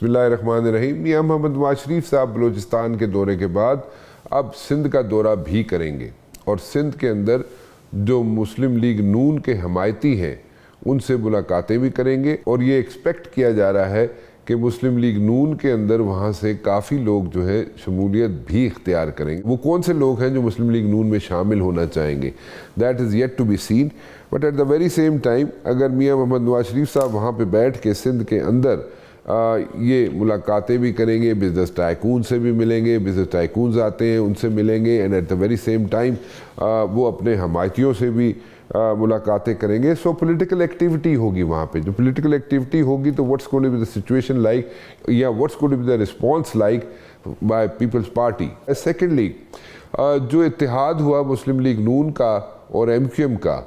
بسم اللہ الرحمن الرحیم۔ میاں محمد نواز شریف صاحب بلوچستان کے دورے کے بعد اب سندھ کا دورہ بھی کریں گے اور سندھ کے اندر جو مسلم لیگ نون کے حمایتی ہیں ان سے ملاقاتیں بھی کریں گے، اور یہ ایکسپیکٹ کیا جا رہا ہے کہ مسلم لیگ نون کے اندر وہاں سے کافی لوگ جو ہے شمولیت بھی اختیار کریں گے۔ وہ کون سے لوگ ہیں جو مسلم لیگ نون میں شامل ہونا چاہیں گے، that is yet to be seen, but at the very same time اگر میاں محمد نواز شریف صاحب وہاں پہ بیٹھ کے سندھ کے اندر یہ ملاقاتیں بھی کریں گے، بزنس ٹائکون سے بھی ملیں گے، بزنس ٹائکونز آتے ہیں ان سے ملیں گے، and at the very same time وہ اپنے حمایتیوں سے بھی ملاقاتیں کریں گے۔ سو پولیٹیکل ایکٹیویٹی ہوگی وہاں پہ، جو پولیٹیکل ایکٹیویٹی ہوگی تو what's going to be the situation like, یا what's going to be the response like by Peoples Party. Secondly جو اتحاد ہوا مسلم لیگ نون کا اور ایم کیو ایم کا،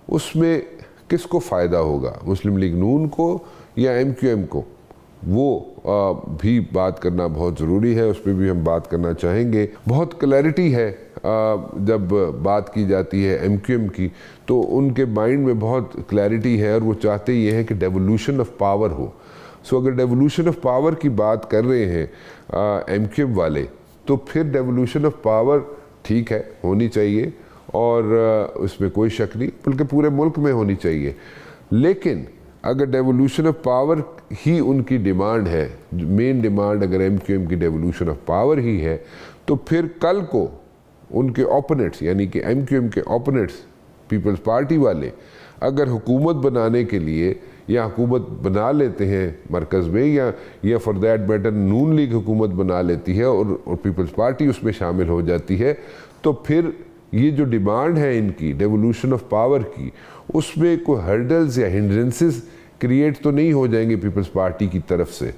اس میں کس کو فائدہ ہوگا، مسلم لیگ نون کو یا ایم کیو ایم کو، وہ بھی بات کرنا بہت ضروری ہے، اس پہ بھی ہم بات کرنا چاہیں گے۔ بہت کلیئرٹی ہے جب بات کی جاتی ہے ایم کیو ایم کی، تو ان کے مائنڈ میں بہت کلیئرٹی ہے اور وہ چاہتے یہ ہیں کہ ڈیولوشن آف پاور ہو۔ سو اگر ڈیولوشن آف پاور کی بات کر رہے ہیں ایم کیو ایم والے، تو پھر ڈیولوشن آف پاور ٹھیک ہے، ہونی چاہیے، اور اس میں کوئی شک نہیں، بلکہ پورے ملک میں ہونی چاہیے۔ لیکن اگر ڈیولوشن آف پاور ہی ان کی ڈیمانڈ ہے، مین ڈیمانڈ اگر ایم کیو ایم کی ڈیولوشن آف پاور ہی ہے، تو پھر کل کو ان کے اوپوننٹس، یعنی کہ ایم کیو ایم کے اوپوننٹس پیپلز پارٹی والے، اگر حکومت بنانے کے لیے یا حکومت بنا لیتے ہیں مرکز میں، یا for that matter Noon League حکومت بنا لیتی ہے اور پیپلز پارٹی اس میں شامل ہو جاتی ہے، تو پھر یہ جو ڈیمانڈ ہے ان کی ڈیولوشن آف پاور کی، اس میں کوئی ہرڈلز یا ہنڈرنسز کریٹ تو نہیں ہو جائیں گے پیپلز پارٹی کی طرف سے۔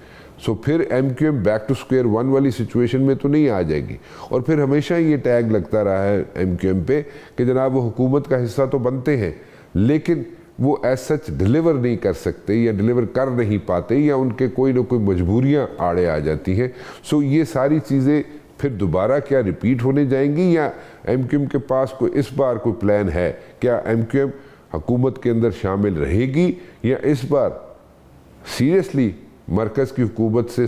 سو پھر M Q M back to square one والی سچویشن میں تو نہیں آ جائے گی، اور پھر ہمیشہ یہ ٹیگ لگتا رہا ہے ایم کیو ایم پہ کہ جناب وہ حکومت کا حصہ تو بنتے ہیں، لیکن وہ ایز سچ ڈیلیور نہیں کر سکتے یا ڈیلیور کر نہیں پاتے، یا ان کے کوئی نہ کوئی مجبوریاں آڑے آ جاتی ہیں۔ سو یہ ساری چیزیں پھر دوبارہ کیا ریپیٹ ہونے جائیں گی، یا ایم کیو ایم کے پاس کوئی اس بار کوئی پلان ہے، کیا ایم کیو ایم حکومت کے اندر شامل رہے گی، یا اس بار سیریسلی مرکز کی حکومت سے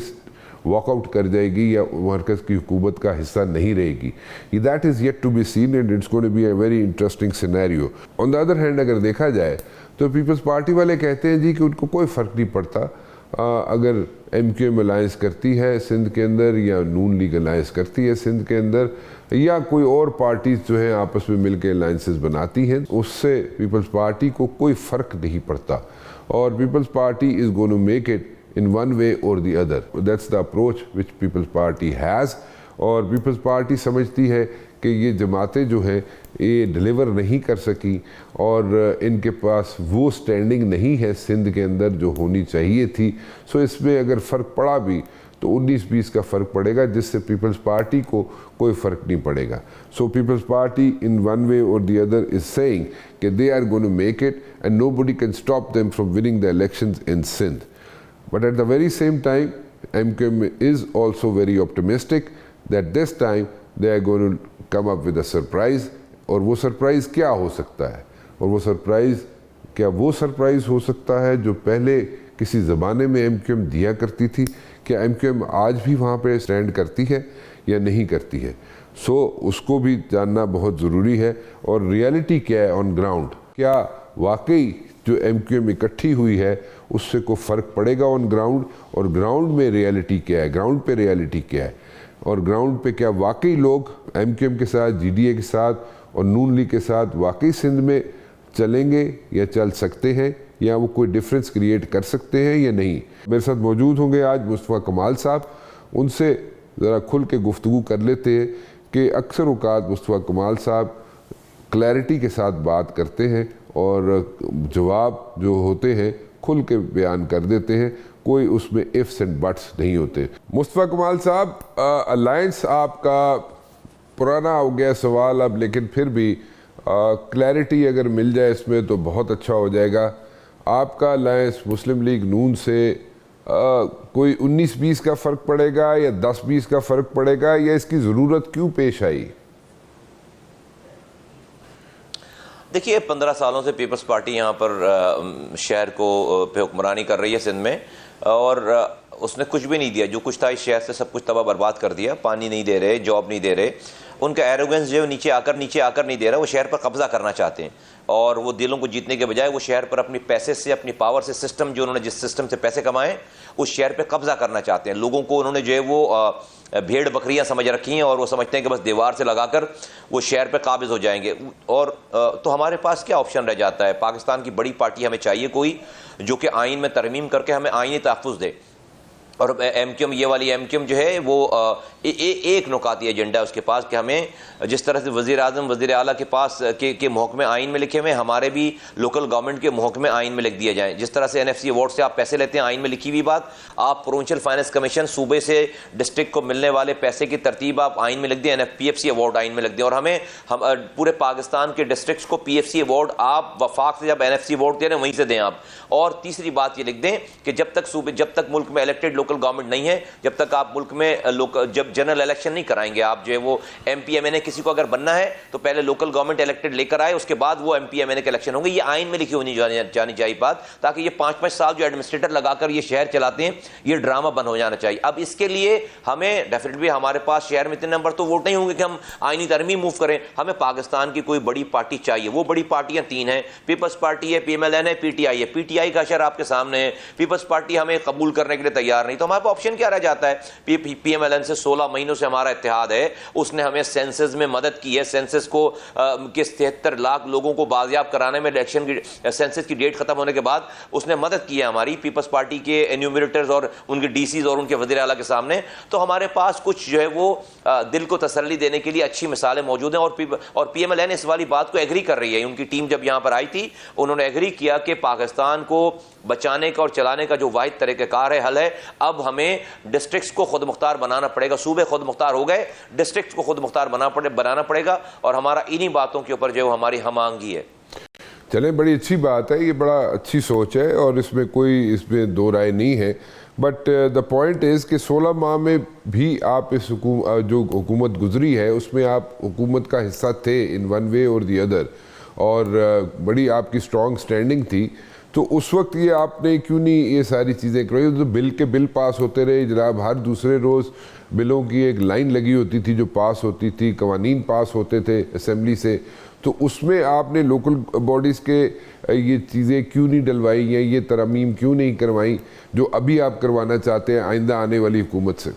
واک آؤٹ کر جائے گی، یا مرکز کی حکومت کا حصہ نہیں رہے گی۔ That is yet to be seen and it's going to be a very interesting scenario. On the other hand اگر دیکھا جائے تو پیپلز پارٹی والے کہتے ہیں جی کہ ان کو کوئی فرق نہیں پڑتا اگر ایم کیو ایم الائنس کرتی ہے سندھ کے اندر، یا نون لیگ الائنس کرتی ہے سندھ کے اندر، یا کوئی اور پارٹیز جو ہیں آپس میں مل کے الائنسز بناتی ہیں، اس سے پیپلز پارٹی کو کوئی فرق نہیں پڑتا، اور Peoples Party is going to make it in one way or the other. That's the approach which People's Party has، اور پیپلز پارٹی سمجھتی ہے کہ یہ جماعتیں جو ہیں یہ ڈیلیور نہیں کر سکی، اور ان کے پاس وہ سٹینڈنگ نہیں ہے سندھ کے اندر جو ہونی چاہیے تھی۔ سو اس میں اگر فرق پڑا بھی تو 19-20 کا فرق پڑے گا، جس سے پیپلز پارٹی کو کوئی فرق نہیں پڑے گا۔ So Peoples Party in one way or the other is saying کہ they are going to make it and nobody can stop them from winning the elections in Sindh۔ But at the very same time, MKM is also very optimistic that this time they are going to come up with a surprise، اور وہ surprise کیا ہو سکتا ہے، اور وہ surprise کیا وہ surprise ہو سکتا ہے جو پہلے کسی زمانے میں MKM دیا کرتی تھی؟ کیا MKM آج بھی وہاں پہ اسٹینڈ کرتی ہے یا نہیں کرتی ہے؟ سو اس کو بھی جاننا بہت ضروری ہے، اور ریئلٹی کیا ہے آن گراؤنڈ، کیا واقعی جو MKM اکٹھی ہوئی ہے اس سے کوئی فرق پڑے گا آن گراؤنڈ، اور گراؤنڈ میں ریئلٹی کیا ہے، گراؤنڈ پہ ریئلٹی کیا ہے، اور گراؤنڈ پہ کیا واقعی لوگ MKM کے ساتھ، GDA کے ساتھ اور نون لیگ کے ساتھ واقعی سندھ میں چلیں گے یا چل سکتے ہیں، یا وہ کوئی ڈیفرنس کریٹ کر سکتے ہیں یا نہیں۔ میرے ساتھ موجود ہوں گے آج مصطفیٰ کمال صاحب، ان سے ذرا کھل کے گفتگو کر لیتے ہیں کہ اکثر اوقات مصطفیٰ کمال صاحب کلیئرٹی کے ساتھ بات کرتے ہیں اور جواب جو ہوتے ہیں کھل کے بیان کر دیتے ہیں، کوئی اس میں ifs and buts نہیں ہوتے۔ مصطفیٰ کمال صاحب، الائنس آپ کا پرانا ہو گیا سوال اب، لیکن پھر بھی کلیئرٹی اگر مل جائے اس میں تو بہت اچھا ہو جائے گا۔ آپ کا الائنس مسلم لیگ نون سے کوئی 19-20 کا فرق پڑے گا یا 10-20 کا فرق پڑے گا، یا اس کی ضرورت کیوں پیش آئی؟ دیکھیے 15 سالوں سے پیپلز پارٹی یہاں پر شہر کو پہ حکمرانی کر رہی ہے سندھ میں، اور اس نے کچھ بھی نہیں دیا. جو کچھ تھا اس شہر سے سب کچھ تباہ برباد کر دیا. پانی نہیں دے رہے، جاب نہیں دے رہے. ان کا ایروگنس جو ہے نیچے آ کر نہیں دے رہا. وہ شہر پر قبضہ کرنا چاہتے ہیں، اور وہ دلوں کو جیتنے کے بجائے وہ شہر پر اپنی پیسے سے، اپنی پاور سے، سسٹم جو انہوں نے جس سسٹم سے پیسے کمائے اس شہر پہ قبضہ کرنا چاہتے ہیں. لوگوں کو انہوں نے جو ہے وہ بھیڑ بکریاں سمجھ رکھی ہیں، اور وہ سمجھتے ہیں کہ بس دیوار سے لگا کر وہ شہر پہ قابض ہو جائیں گے. اور تو ہمارے پاس کیا آپشن رہ جاتا ہے؟ پاکستان کی بڑی پارٹی ہمیں چاہیے کوئی جو کہ آئین میں ترمیم کر کے ہمیں آئینی تحفظ دے. اور ایم کیو ایم، یہ والی ایم کیو ایم جو ہے وہ ایک نکاتی ایجنڈا ہے اس کے پاس کہ ہمیں جس طرح سے وزیر اعظم وزیر اعلیٰ کے پاس کے محکمے آئین میں لکھے ہوئے ہیں، ہمارے بھی لوکل گورنمنٹ کے محکمے آئین میں لکھ دیا جائیں. جس طرح سے NFC ایوارڈ سے آپ پیسے لیتے ہیں، آئین میں لکھی ہوئی بات، آپ پروونشل فائنانس کمیشن صوبے سے ڈسٹرکٹ کو ملنے والے پیسے کی ترتیب آپ آئین میں لکھ دیں، PFC ایوارڈ آئین میں لکھ دیں. اور ہم پورے پاکستان کے ڈسٹرکٹس کو PFC ایوارڈ آپ وفاق سے جب NFC ایوارڈ دے رہے ہیں وہیں سے دیں آپ. اور تیسری بات یہ لکھ دیں کہ جب تک ملک میں الیکٹڈ لوکل گورنمنٹ نہیں ہے، جب تک آپ ملک میں جب جنرل الیکشن نہیں کرائیں گے، آپ جو ہے وہ MP MNA کسی کو اگر بننا ہے تو پہلے لوکل گورنمنٹ الیکٹڈ لے کر آئے، اس کے بعد وہ MP MNA کے الیکشن ہوں گے. یہ آئین میں لکھی ہونی جانی چاہیے بات، تاکہ یہ 5 سال جو ایڈمنسٹریٹر لگا کر یہ شہر چلاتے ہیں یہ ڈرامہ بند ہو جانا چاہیے. اب اس کے لیے ہمیں ڈیفینیٹلی ہمارے پاس شہر میں اتنے نمبر تو ووٹ نہیں ہوں گے کہ ہم آئینی ترمیم موو کریں. ہمیں پاکستان کی کوئی بڑی پارٹی چاہیے. وہ بڑی پارٹیاں 3 ہیں، پیپلز پارٹی ہے، PMLN ہے، PTI ہے. PTI کا اشر آپ کے سامنے ہے. پیپلز پارٹی ہمیں قبول کرنے کے لیے تیار نہیں، تو ہمارے پاس آپشن کیا رہ جاتا ہے؟ PMLN سے 16 مہینوں سے ہمارا اتحاد ہے. اس نے ہمیں سینسز میں مدد کی ہے. سینسز کو 73 لاکھ لوگوں کو بازیاب کرانے میں الیکشن کی سینسز کی ڈیٹ ختم ہونے کے بعد اس نے مدد کی ہے ہماری پیپلز پارٹی کے انیومریٹرز اور ان کے DCs اور ان کے وزیر اعلیٰ کے سامنے. تو ہمارے پاس کچھ جو ہے وہ دل کو تسلی دینے کے لیے اچھی مثالیں موجود ہیں. اور PMLN اس والی بات کو ایگری کر رہی ہے. ان کی ٹیم جب یہاں پر آئی تھی انہوں نے ایگری کیا کہ پاکستان کو بچانے کا اور چلانے کا جو واحد طریقہ کار ہے، حل ہے، اب ہمیں ڈسٹرکٹس کو خود مختار بنانا پڑے گا. صوبے خود مختار ہو گئے، ڈسٹرکٹس کو خود مختار بنانا پڑے گا. اور ہمارا انہی باتوں کے اوپر جو ہماری ہم آہنگی ہے. چلیں، بڑی اچھی بات ہے، یہ بڑا اچھی سوچ ہے اور اس میں دو رائے نہیں ہے. بٹ دا پوائنٹ از کہ 16 ماہ میں بھی آپ اس جو حکومت گزری ہے اس میں آپ حکومت کا حصہ تھے ان ون وے اور دی ادر، اور بڑی آپ کی اسٹرانگ سٹینڈنگ تھی. تو اس وقت یہ آپ نے کیوں نہیں یہ ساری چیزیں کروائی؟ تو بل پاس ہوتے رہے جناب، ہر دوسرے روز بلوں کی ایک لائن لگی ہوتی تھی جو پاس ہوتی تھی، قوانین پاس ہوتے تھے اسمبلی سے. تو اس میں آپ نے لوکل باڈیز کے یہ چیزیں کیوں نہیں ڈلوائی ہیں، یہ ترامیم کیوں نہیں کروائیں جو ابھی آپ کروانا چاہتے ہیں آئندہ آنے والی حکومت سے؟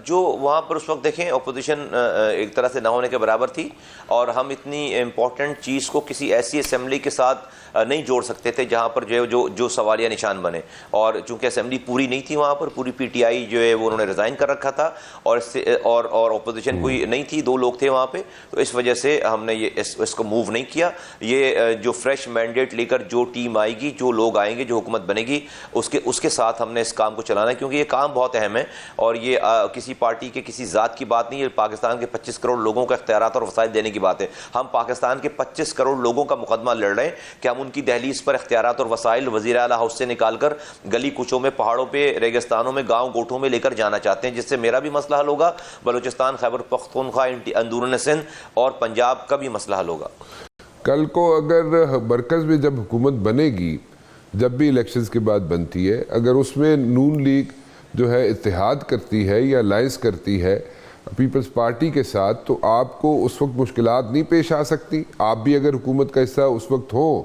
جو وہاں پر اس وقت دیکھیں اپوزیشن ایک طرح سے نہ ہونے کے برابر تھی، اور ہم اتنی امپورٹنٹ چیز کو کسی ایسی اسمبلی کے ساتھ نہیں جوڑ سکتے تھے جہاں پر جو سوالیہ نشان بنے. اور چونکہ اسمبلی پوری نہیں تھی وہاں پر، پوری PTI جو ہے وہ انہوں نے ریزائن کر رکھا تھا، اور اپوزیشن کوئی نہیں تھی، 2 لوگ تھے وہاں پہ. تو اس وجہ سے ہم نے اس کو موو نہیں کیا. یہ جو فریش مینڈیٹ لے کر جو ٹیم آئے گی، جو لوگ آئیں گے، جو حکومت بنے گی، اس کے ساتھ ہم نے اس کام کو چلانا ہے، کیونکہ یہ کام بہت اہم ہے. اور یہ کسی پارٹی کے کسی ذات کی بات نہیں ہے، پاکستان کے 25 کروڑ لوگوں کو اختیارات اور وسائل دینے کی بات ہے. ہم پاکستان کے 25 کروڑ لوگوں کا مقدمہ لڑ رہے ہیں کہ ہم ان کی دہلیز پر اختیارات اور وسائل وزیر اعلیٰ ہاؤس سے نکال کر گلی کوچوں میں، پہاڑوں پہ، ریگستانوں میں، گاؤں گوٹھوں میں لے کر جانا چاہتے ہیں، جس سے میرا بھی مسئلہ حل ہوگا، بلوچستان، خیبر پختونخوا، اندرون سندھ اور پنجاب کا بھی مسئلہ حل ہوگا. کل کو اگر مرکز میں جب حکومت بنے گی، جب بھی الیکشنز کے بعد بنتی ہے، اگر اس میں نون لیگ جو ہے اتحاد کرتی ہے یا الائنس کرتی ہے پیپلز پارٹی کے ساتھ، تو آپ کو اس وقت مشکلات نہیں پیش آ سکتی؟ آپ بھی اگر حکومت کا حصہ اس وقت ہو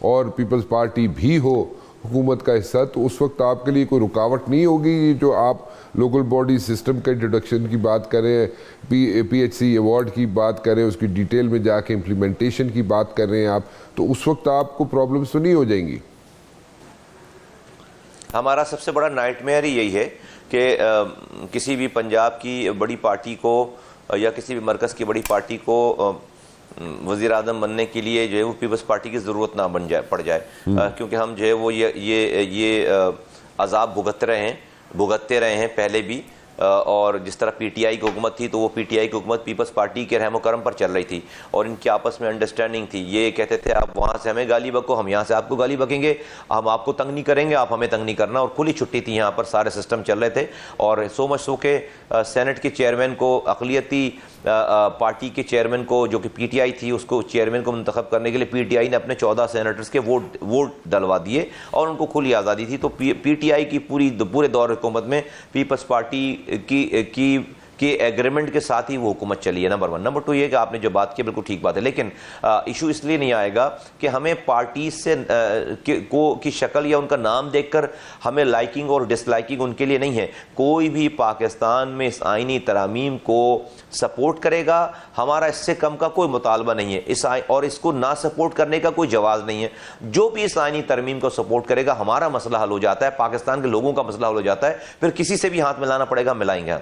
اور پیپلز پارٹی بھی ہو حکومت کا حصہ، تو اس وقت آپ کے لیے کوئی رکاوٹ نہیں ہوگی؟ جو آپ لوکل باڈی سسٹم کے انٹروڈکشن کی بات کریں، PHC ایوارڈ کی بات کریں، اس کی ڈیٹیل میں جا کے امپلیمنٹیشن کی بات کر رہے ہیں آپ، تو اس وقت آپ کو پرابلمس تو نہیں ہو جائیں گی؟ ہمارا سب سے بڑا نائٹ میئر ہی یہی ہے کہ کسی بھی پنجاب کی بڑی پارٹی کو یا کسی بھی مرکز کی بڑی پارٹی کو وزیر اعظم بننے کے لیے جو ہے وہ پیپلز پارٹی کی ضرورت نہ پڑ جائے، کیونکہ ہم جو ہے وہ یہ عذاب بھگتتے رہے ہیں پہلے بھی. اور جس طرح پی ٹی آئی کی حکومت تھی تو وہ پی ٹی آئی کی حکومت پیپلز پارٹی کے رحم و کرم پر چل رہی تھی اور ان کی آپس میں انڈرسٹینڈنگ تھی. یہ کہتے تھے آپ وہاں سے ہمیں گالی بکو, ہم یہاں سے آپ کو گالی بکیں گے, ہم آپ کو تنگ نہیں کریں گے, آپ ہمیں تنگ نہیں کرنا, اور کھلی چھٹی تھی یہاں پر, سارے سسٹم چل رہے تھے. اور سو مچ سو کہ سینٹ کے چیئرمین کو, اقلیتی پارٹی کے چیئرمین کو جو کہ پی ٹی آئی تھی, اس کو چیئرمین کو منتخب کرنے کے لیے پی ٹی آئی نے اپنے 14 سینیٹرز کے ووٹ ڈلوا دیے اور ان کو کھلی آزادی تھی. تو پی ٹی آئی کی پورے دور حکومت میں پیپلز پارٹی کی ایگریمنٹ کے ساتھ ہی وہ حکومت چلی ہے. نمبر 1. نمبر 2 یہ کہ آپ نے جو بات کی بالکل ٹھیک بات ہے, لیکن ایشو اس لیے نہیں آئے گا کہ ہمیں پارٹی سے کی شکل یا ان کا نام دیکھ کر ہمیں لائکنگ اور ڈس لائکنگ ان کے لیے نہیں ہے. کوئی بھی پاکستان میں اس آئینی ترامیم کو سپورٹ کرے گا, ہمارا اس سے کم کا کوئی مطالبہ نہیں ہے, اور اس کو نہ سپورٹ کرنے کا کوئی جواز نہیں ہے. جو بھی اس آئینی ترمیم کو سپورٹ کرے گا ہمارا مسئلہ حل ہو جاتا ہے, پاکستان کے لوگوں کا مسئلہ حل ہو جاتا ہے. پھر کسی سے بھی ہاتھ ملانا پڑے گا, ملائیں گے.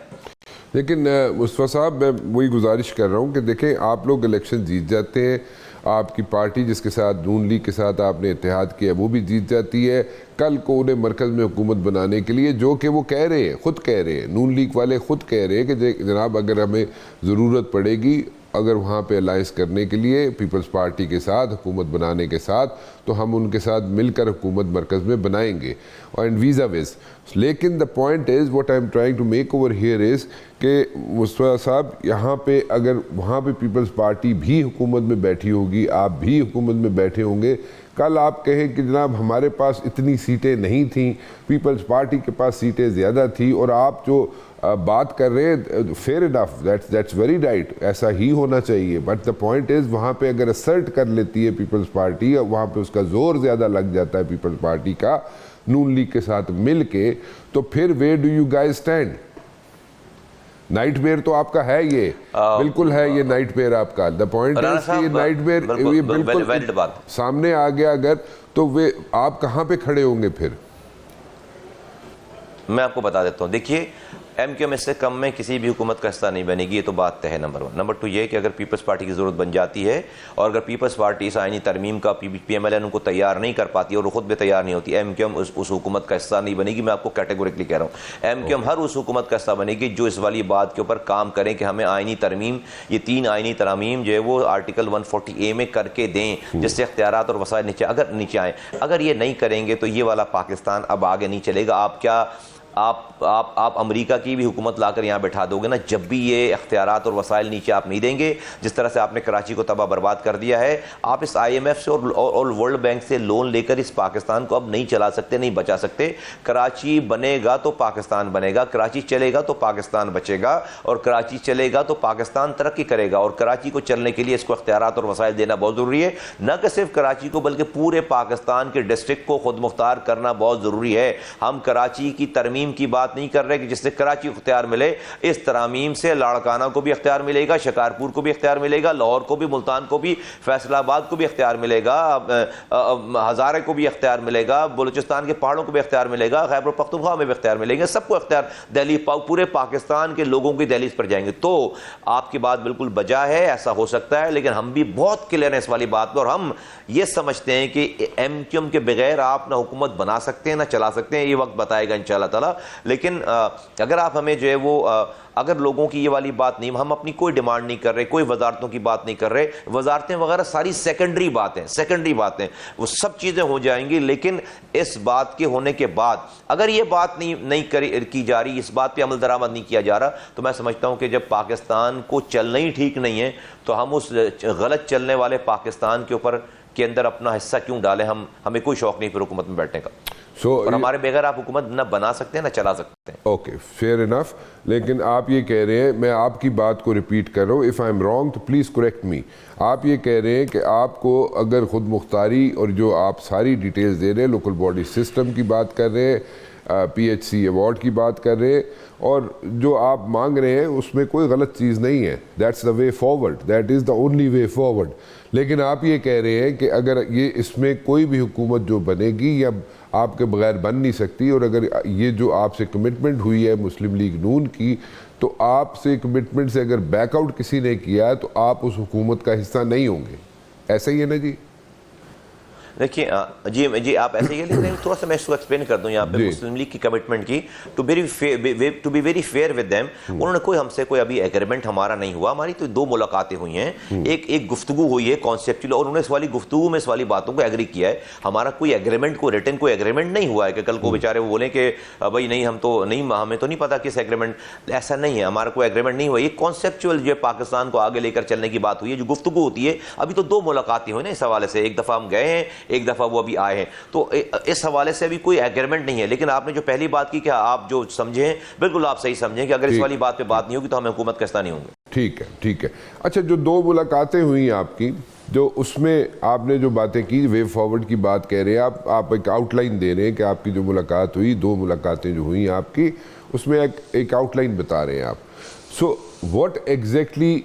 لیکن مصطفیٰ صاحب میں وہی گزارش کر رہا ہوں کہ دیکھیں آپ لوگ الیکشن جیت جاتے ہیں, آپ کی پارٹی جس کے ساتھ نون لیگ کے ساتھ آپ نے اتحاد کیا وہ بھی جیت جاتی ہے. کل کو انہیں مرکز میں حکومت بنانے کے لیے, جو کہ وہ کہہ رہے ہیں, خود کہہ رہے ہیں, نون لیگ والے خود کہہ رہے ہیں کہ جناب اگر ہمیں ضرورت پڑے گی اگر وہاں پہ الائنس کرنے کے لیے پیپلز پارٹی کے ساتھ, حکومت بنانے کے ساتھ, تو ہم ان کے ساتھ مل کر حکومت مرکز میں بنائیں گے, اینڈ ویزا ویز. لیکن the point is what I am trying to make over here is کہ مصطفیٰ صاحب یہاں پہ اگر وہاں پہ پیپلز پارٹی بھی حکومت میں بیٹھی ہوگی, آپ بھی حکومت میں بیٹھے ہوں گے, کل آپ کہیں کہ جناب ہمارے پاس اتنی سیٹیں نہیں تھیں, پیپلز پارٹی کے پاس سیٹیں زیادہ تھیں, اور آپ جو بات کر رہے ہیں fair enough, that's very right, ایسا ہی ہونا چاہیے. بٹ دا پوائنٹ از وہاں پہ اگر اسرٹ کر لیتی ہے پیپلز پارٹی, وہاں پہ اس کا زور زیادہ لگ جاتا ہے پیپلز پارٹی کا نون لیگ کے ساتھ مل کے, تو پھر where do you guys stand? Nightmare تو آپ کا ہے, یہ بالکل ہے, یہ نائٹ میئر آپ کا. دا پوائنٹ از کہ یہ نائٹ میئر یہ بالکل سامنے آ گیا اگر, تو آپ کہاں پہ کھڑے ہوں گے پھر؟ میں آپ کو بتا دیتا ہوں. دیکھیے ایم کیو ایم اس سے کم میں کسی بھی حکومت کا حصہ نہیں بنے گی, یہ تو بات طے ہے. نمبر 1. نمبر 2 یہ کہ اگر پیپلز پارٹی کی ضرورت بن جاتی ہے اور اگر پیپلز پارٹی اس آئینی ترمیم کا پی ایم ایل این کو تیار نہیں کر پاتی اور وہ خود بھی تیار نہیں ہوتی, ایم کیو ایم اس حکومت کا حصہ نہیں بنے گی. میں آپ کو کیٹیگوریکلی کہہ رہا ہوں, ایم کیو ایم ہر اس حکومت کا حصہ بنے گی جو اس والی بات کے اوپر کام کریں کہ ہمیں آئینی ترمیم, یہ 3 آئینی ترامیم جو ہے وہ آرٹیکل 140A میں کر کے دیں, جس سے اختیارات اور وسائل نیچے آئیں. اگر یہ نہیں کریں گے تو یہ والا پاکستان اب آگے نہیں چلے گا. آپ کیا آپ امریکہ کی بھی حکومت لا کر یہاں بٹھا دو گے نا, جب بھی یہ اختیارات اور وسائل نیچے آپ نہیں دیں گے, جس طرح سے آپ نے کراچی کو تباہ برباد کر دیا ہے, آپ اس آئی ایم ایف سے اور ورلڈ بینک سے لون لے کر اس پاکستان کو اب نہیں چلا سکتے, نہیں بچا سکتے. کراچی بنے گا تو پاکستان بنے گا, کراچی چلے گا تو پاکستان بچے گا, اور کراچی چلے گا تو پاکستان ترقی کرے گا. اور کراچی کو چلنے کے لیے اس کو اختیارات اور وسائل دینا بہت ضروری ہے, نہ کہ صرف کراچی کو بلکہ پورے پاکستان کے ڈسٹرکٹ کو خود مختار کرنا بہت ضروری ہے. ہم کراچی کی ترمیم کی بات نہیں کر رہے کہ جس سے کراچی کو اختیار ملے, اس ترامیم سے لاڑکانہ کو بھی اختیار ملے گا, شکارپور کو بھی اختیار ملے گا, لاہور کو بھی, ملتان کو بھی, فیصل آباد کو بھی اختیار ملے گا, ہزارے کو بھی اختیار ملے گا, بلوچستان کے پہاڑوں کو بھی اختیار ملے گا, خیبر پختونخوا میں بھی اختیار ملیں گے, سب کو اختیار, دہلی پورے پاکستان کے لوگوں کی دہلیز پر جائیں گے. تو آپ کی بات بالکل بجا ہے, ایسا ہو سکتا ہے, لیکن ہم بھی بہت کلیئر ہیں اس والی بات پر, اور ہم یہ سمجھتے ہیں کہ ایم کیو ایم کے بغیر آپ نہ حکومت بنا سکتے ہیں نہ چلا سکتے ہیں. یہ وقت بتائے گا انشاءاللہ تعالی. لیکن اگر آپ ہمیں جو ہے وہ اگر لوگوں کی یہ والی بات نہیں, ہم اپنی کوئی ڈیمانڈ نہیں کر رہے, کوئی وزارتوں کی بات نہیں کر رہے, وزارتیں وغیرہ ساری سیکنڈری باتیں, وہ سب چیزیں ہو جائیں گی. لیکن اس بات کے ہونے کے بعد اگر یہ بات نہیں کی جا رہی, اس بات پہ عمل درآمد نہیں کیا جا رہا, تو میں سمجھتا ہوں کہ جب پاکستان کو چلنا ہی ٹھیک نہیں ہے تو ہم اس غلط چلنے والے پاکستان کے اوپر کے اندر اپنا حصہ کیوں ڈالیں. ہمیں کوئی شوق نہیں پھر حکومت میں بیٹھنے کا, اور ہمارے بغیر آپ حکومت نہ بنا سکتے ہیں نہ چلا سکتے ہیں. Okay, fair enough. لیکن آپ یہ کہہ رہے ہیں, میں آپ کی بات کو ریپیٹ کر رہا ہوں, اف آئی ایم رانگ تو پلیز کریکٹ می. آپ یہ کہہ رہے ہیں کہ آپ کو اگر خود مختاری اور جو آپ ساری ڈیٹیلز دے رہے ہیں, لوکل باڈی سسٹم کی بات کر رہے ہیں, پی ایچ سی ایوارڈ کی بات کر رہے ہیں, اور جو آپ مانگ رہے ہیں اس میں کوئی غلط چیز نہیں ہے, that's the way forward, that is the only way forward. لیکن آپ یہ کہہ رہے ہیں کہ اگر یہ اس میں کوئی بھی حکومت جو بنے گی یا آپ کے بغیر بن نہیں سکتی, اور اگر یہ جو آپ سے کمٹمنٹ ہوئی ہے مسلم لیگ نون کی, تو آپ سے کمٹمنٹ سے اگر بیک آؤٹ کسی نے کیا تو آپ اس حکومت کا حصہ نہیں ہوں گے. ایسا ہی ہے نا جی؟ دیکھیے جی آپ ایسے یہ لکھ رہے ہیں, تھوڑا سا میں اس کو ایکسپلین کر دوں یہاں پہ مسلم لیگ کی کمٹمنٹ کی, to be very fair with them. انہوں نے کوئی ہم سے کوئی ابھی ایگریمنٹ ہمارا نہیں ہوا, ہماری تو 2 ملاقاتیں ہوئی ہیں, ایک گفتگو ہوئی ہے کانسیپچولی, اور انہوں نے اس والی گفتگو میں اس والی باتوں کو ایگری کیا ہے. ہمارا کوئی ایگریمنٹ, کوئی ریٹن کوئی ایگریمنٹ نہیں ہوا ہے کہ کل کو بیچارے وہ بولیں کہ بھائی نہیں ہم تو نہیں, ہمیں تو نہیں پتا کس ایگریمنٹ, ایسا نہیں ہے, ہمارا کوئی ایگریمنٹ نہیں ہوا. یہ کانسیپچوئل جو ہے پاکستان کو آگے لے کر چلنے کی بات ہوئی ہے, جو گفتگو ہوتی ہے. ابھی تو 2 ملاقاتیں ہوئی نا اس حوالے سے, ایک دفعہ ہم گئے ہیں, ایک دفعہ وہ ابھی آئے ہیں, تو اس حوالے سے ابھی کوئی ایگریمنٹ نہیں ہے. لیکن آپ نے جو پہلی بات کی کہ آپ جو سمجھیں بالکل آپ صحیح سمجھیں کہ اگر اس والی بات پہ بات نہیں ہوگی تو ہم حکومت کا حصہ نہیں ہوں گے. ٹھیک ہے. اچھا, جو 2 ملاقاتیں ہوئی آپ کی, جو اس میں آپ نے جو باتیں کی, وے فارورڈ کی بات کہہ رہے ہیں آپ ایک آؤٹ لائن دے رہے ہیں کہ آپ کی جو ملاقات ہوئی, 2 ملاقاتیں جو ہوئیں آپ کی, اس میں ایک آؤٹ لائن بتا رہے ہیں آپ. So what exactly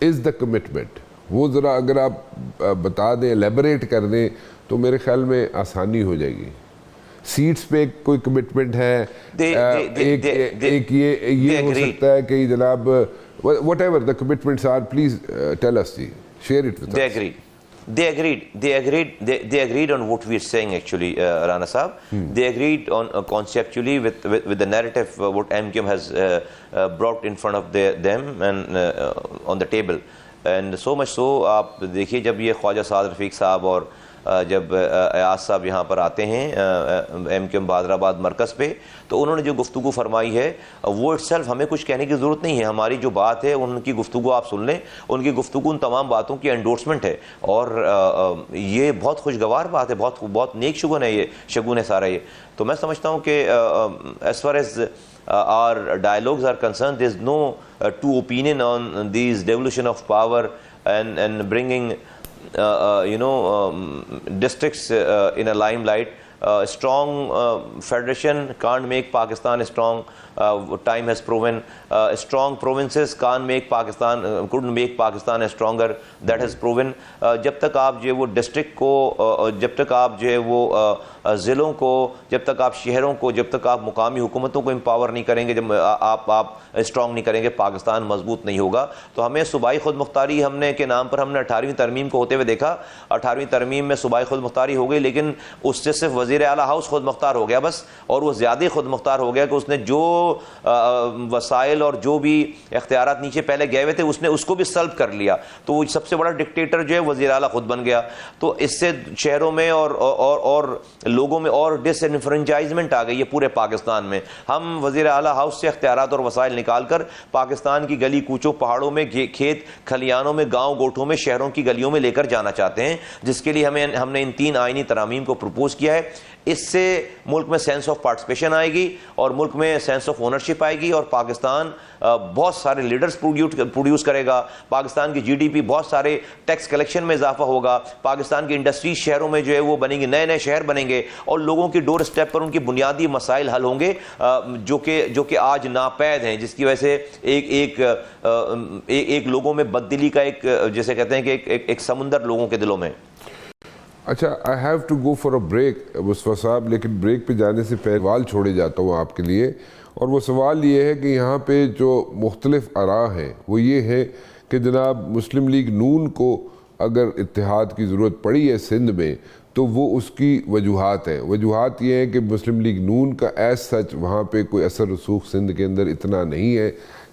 is the commitment, وہ ذرا اگر آپ بتا دیں, ایلیبریٹ کر دیں تو میرے خیال میں آسانی ہو جائے گی. سیٹس پہ کوئی کمٹمنٹ ہے, ایک یہ ہو سکتا ہے کہ جناب whatever the commitments are, please tell us, share it with us. They agreed on what we are saying actually, Rana Sahab. They agreed on conceptually with the narrative what MQM has brought in front of them and on the table. And so much so, آپ دیکھیے جب یہ خواجہ سعد رفیق صاحب اور جب ایاز صاحب یہاں پر آتے ہیں ایم کیو ایم بہادرآباد مرکز پہ, تو انہوں نے جو گفتگو فرمائی ہے وہ اٹسیلف ہمیں کچھ کہنے کی ضرورت نہیں ہے. ہماری جو بات ہے ان کی گفتگو آپ سن لیں, ان کی گفتگو ان تمام باتوں کی انڈورسمنٹ ہے, اور یہ بہت خوشگوار بات ہے, بہت نیک شگون ہے, یہ شگون ہے سارا یہ. تو میں سمجھتا ہوں کہ as far as our dialogues are concerned, there is no two opinion on these devolution of power and bringing districts in a limelight. Strong federation can't make Pakistan strong. Time has proven strong provinces couldn't make Pakistan stronger. That has proven. جب تک آپ جو ہے وہ district کو, جب تک آپ جو ہے وہ ضلعوں کو, جب تک آپ شہروں کو, جب تک آپ مقامی حکومتوں کو امپاور نہیں کریں گے, جب آپ اسٹرانگ نہیں کریں گے, پاکستان مضبوط نہیں ہوگا. تو ہمیں صوبائی خود مختاری کے نام پر ہم نے 18ویں ترمیم کو ہوتے ہوئے دیکھا. 18ویں ترمیم میں صوبائی خود مختاری ہو گئی, لیکن اس سے صرف وزیر اعلیٰ ہاؤس خود مختار ہو گیا بس, اور وہ زیادہ خود مختار ہو گیا کہ اس نے جو وسائل اور جو بھی اختیارات نیچے پہلے گئے ہوئے تھے اس کو بھی سلب کر لیا. تو وہ سب سے بڑا ڈکٹیٹر جو ہے وزیر اعلیٰ خود بن گیا. تو اس سے شہروں میں اور لوگوں میں اور ڈس انفرنچائزمنٹ آ گئی ہے پورے پاکستان میں. ہم وزیر اعلیٰ ہاؤس سے اختیارات اور وسائل نکال کر پاکستان کی گلی کوچوں, پہاڑوں میں, کھیت کھلیانوں میں, گاؤں گوٹھوں میں, شہروں کی گلیوں میں لے کر جانا چاہتے ہیں, جس کے لیے ہم نے ان 3 آئینی ترامیم کو پروپوز کیا ہے. اس سے ملک میں سینس آف پارٹیسپیشن آئے گی, اور ملک میں سینس آف اونرشپ آئے گی, اور پاکستان بہت سارے لیڈرز پروڈیوس کرے گا. پاکستان کی جی ڈی پی, بہت سارے ٹیکس کلیکشن میں اضافہ ہوگا. پاکستان کی انڈسٹری شہروں میں جو ہے وہ بنیں گی, نئے شہر بنیں گے, اور لوگوں کی ڈور اسٹیپ پر ان کی بنیادی مسائل حل ہوں گے جو کہ آج ناپید ہیں, جس کی وجہ سے ایک لوگوں میں بددلی کا ایک, جیسے کہتے ہیں کہ ایک سمندر لوگوں کے دلوں میں. اچھا, I have to go for a break Mustafa Sahab, لیکن بریک پہ جانے سے پہلے سوال چھوڑے جاتا ہوں آپ کے لیے, اور وہ سوال یہ ہے کہ یہاں پہ جو مختلف آراء ہیں وہ یہ ہے کہ جناب مسلم لیگ نون کو اگر اتحاد کی ضرورت پڑی ہے سندھ میں تو وہ اس کی وجوہات ہیں. وجوہات یہ ہیں کہ مسلم لیگ نون کا ایز سچ وہاں پہ کوئی اثر رسوخ سندھ کے اندر اتنا نہیں ہے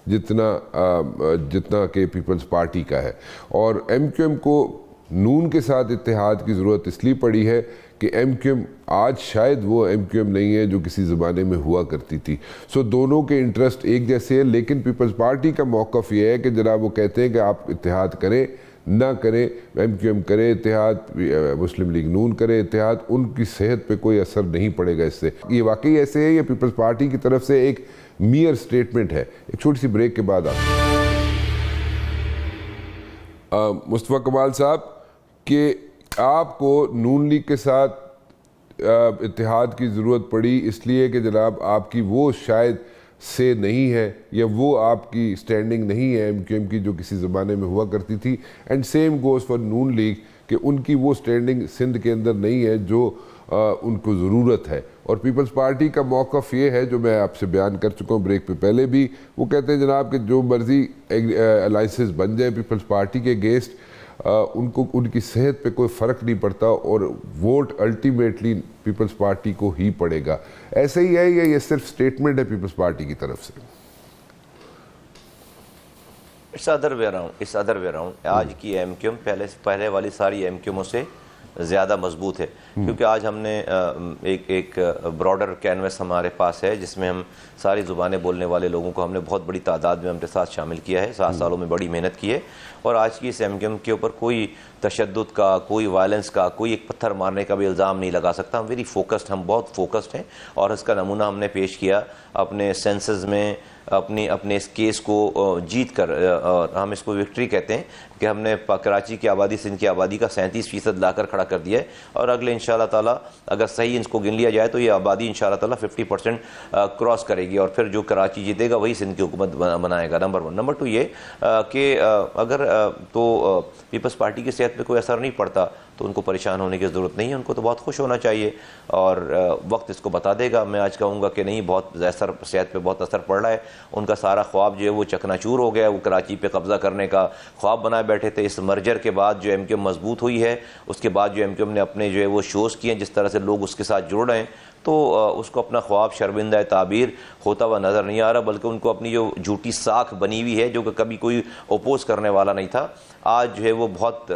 جتنا کہ پیپلز پارٹی کا ہے, اور ایم کیو ایم کو نون کے ساتھ اتحاد کی ضرورت اس لیے پڑی ہے کہ ایم کیو ایم آج شاید وہ ایم کیو ایم نہیں ہے جو کسی زمانے میں ہوا کرتی تھی. سو دونوں کے انٹرسٹ ایک جیسے ہیں, لیکن پیپلز پارٹی کا موقف یہ ہے کہ جناب وہ کہتے ہیں کہ آپ اتحاد کریں نہ کریں, ایم کیو ایم کرے اتحاد, مسلم لیگ نون کرے اتحاد, ان کی صحت پہ کوئی اثر نہیں پڑے گا اس سے. یہ واقعی ایسے ہے یا پیپلز پارٹی کی طرف سے ایک میئر سٹیٹمنٹ ہے؟ ایک چھوٹی سی بریک کے بعد مصطفیٰ کمال صاحب, کہ آپ کو نون لیگ کے ساتھ اتحاد کی ضرورت پڑی اس لیے کہ جناب آپ کی وہ شاید سے نہیں ہے, یا وہ آپ کی سٹینڈنگ نہیں ہے ایم کیو ایم کی جو کسی زمانے میں ہوا کرتی تھی, and same goes for Noon League کہ ان کی وہ سٹینڈنگ سندھ کے اندر نہیں ہے جو ان کو ضرورت ہے. اور پیپلز پارٹی کا موقف یہ ہے جو میں آپ سے بیان کر چکا ہوں بریک پہ پہلے بھی, وہ کہتے ہیں جناب کہ جو مرضی الائنسز بن جائیں پیپلز پارٹی کے اگینسٹ, ان کو ان کی صحت پہ کوئی فرق نہیں پڑتا اور ووٹ الٹیمیٹلی پیپلز پارٹی کو ہی پڑے گا. ایسے ہی ہے یا یہ صرف سٹیٹمنٹ ہے پیپلز پارٹی کی طرف سے؟ It's other way around. آج کی ایم کیو ایم پہلے والی ساری ایم کیو ایم سے زیادہ مضبوط ہے, کیونکہ آج ہم نے ایک براڈر کینوس ہمارے پاس ہے جس میں ہم ساری زبانیں بولنے والے لوگوں کو ہم نے بہت بڑی تعداد میں اپنے ساتھ شامل کیا ہے. 7 سالوں میں بڑی محنت کی ہے, اور آج کی اس ایم کیو ایم کے اوپر کوئی تشدد کا, کوئی وائلنس کا, کوئی ایک پتھر مارنے کا بھی الزام نہیں لگا سکتا. ہم ویری فوکسڈ, ہم بہت فوکسڈ ہیں, اور اس کا نمونہ ہم نے پیش کیا اپنے سینسز میں, اپنے اس کیس کو جیت کر. ہم اس کو وکٹری کہتے ہیں کہ ہم نے کراچی کی آبادی, سندھ کی آبادی کا 37% لا کر کھڑا کر دیا ہے, اور اگلے انشاءاللہ تعالیٰ اگر صحیح اس کو گن لیا جائے تو یہ آبادی انشاءاللہ تعالیٰ 50% کراس کرے گی, اور پھر جو کراچی جیتے گا وہی سندھ کی حکومت بنائے گا. نمبر 1. نمبر 2 یہ کہ اگر تو پیپلز پارٹی کی صحت پہ کوئی اثر نہیں پڑتا تو ان کو پریشان ہونے کی ضرورت نہیں ہے, ان کو تو بہت خوش ہونا چاہیے, اور وقت اس کو بتا دے گا. میں آج کہوں گا کہ نہیں, بہت صحت پہ بہت اثر پڑ رہا ہے. ان کا سارا خواب جو ہے وہ چکنا چور ہو گیا. وہ کراچی پہ قبضہ کرنے کا خواب بنائے بیٹھے تھے. اس مرجر کے بعد جو ایم کیو ایم مضبوط ہوئی ہے, اس کے بعد جو ایم کیو ایم نے اپنے جو ہے وہ شوز کیے ہیں, جس طرح سے لوگ اس کے ساتھ جڑ رہے ہیں, تو اس کو اپنا خواب شرمندہ تعبیر ہوتا ہوا نظر نہیں آ رہا, بلکہ ان کو اپنی جو جھوٹی ساکھ بنی ہوئی ہے جو کہ کبھی کوئی اوپوز کرنے والا نہیں تھا, آج جو ہے وہ بہت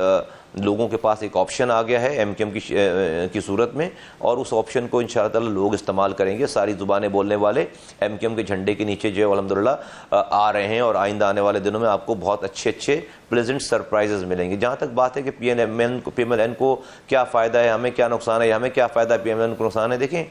لوگوں کے پاس ایک آپشن آ گیا ہے ایم کیو ایم کی صورت میں, اور اس آپشن کو انشاءاللہ تعالی لوگ استعمال کریں گے. ساری زبانیں بولنے والے ایم کیو ایم کے جھنڈے کے نیچے جو ہے الحمدللہ آ رہے ہیں, اور آئندہ آنے والے دنوں میں آپ کو بہت اچھے پلیزنٹ سرپرائزز ملیں گے. جہاں تک بات ہے کہ پی ایم ایل این کو کیا فائدہ ہے, ہمیں کیا نقصان ہے, ہمیں کیا فائدہ ہے, پی ایم ایل این کو نقصان ہے, دیکھیں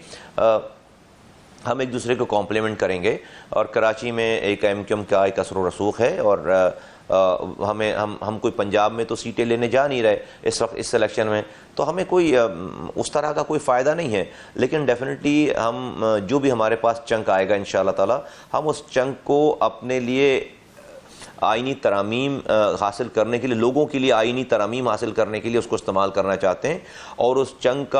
ہم ایک دوسرے کو کمپلیمنٹ کریں گے, اور کراچی میں ایک ایم کیو ایم کا ایک اثر و رسوخ ہے, اور ہم کوئی پنجاب میں تو سیٹیں لینے جا نہیں رہے اس وقت اس الیکشن میں, تو ہمیں کوئی اس طرح کا کوئی فائدہ نہیں ہے. لیکن ڈیفینیٹلی ہم جو بھی ہمارے پاس چنک آئے گا انشاءاللہ تعالی, ہم اس چنک کو اپنے لیے آئینی ترامیم حاصل کرنے کے لیے, لوگوں کے لیے آئینی ترامیم حاصل کرنے کے لیے اس کو استعمال کرنا چاہتے ہیں. اور اس چنک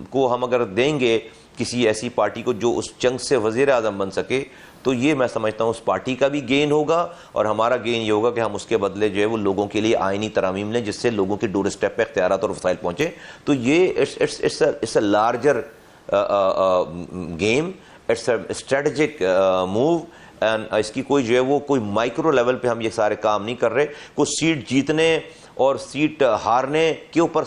کو ہم اگر دیں گے کسی ایسی پارٹی کو جو اس چنک سے وزیر اعظم بن سکے, تو یہ میں سمجھتا ہوں اس پارٹی کا بھی گین ہوگا, اور ہمارا گین یہ ہوگا کہ ہم اس کے بدلے جو ہے وہ لوگوں کے لیے آئینی ترامیم لیں جس سے لوگوں کی ڈور اسٹیپ پہ اختیارات اور وسائل پہنچے. تو یہ it's a larger game, it's a strategic move, اس کی کوئی جو ہے وہ کوئی مائکرو لیول پہ ہم یہ سارے کام نہیں کر رہے. کوئی سیٹ جیتنے اور سیٹ ہارنے کے اوپر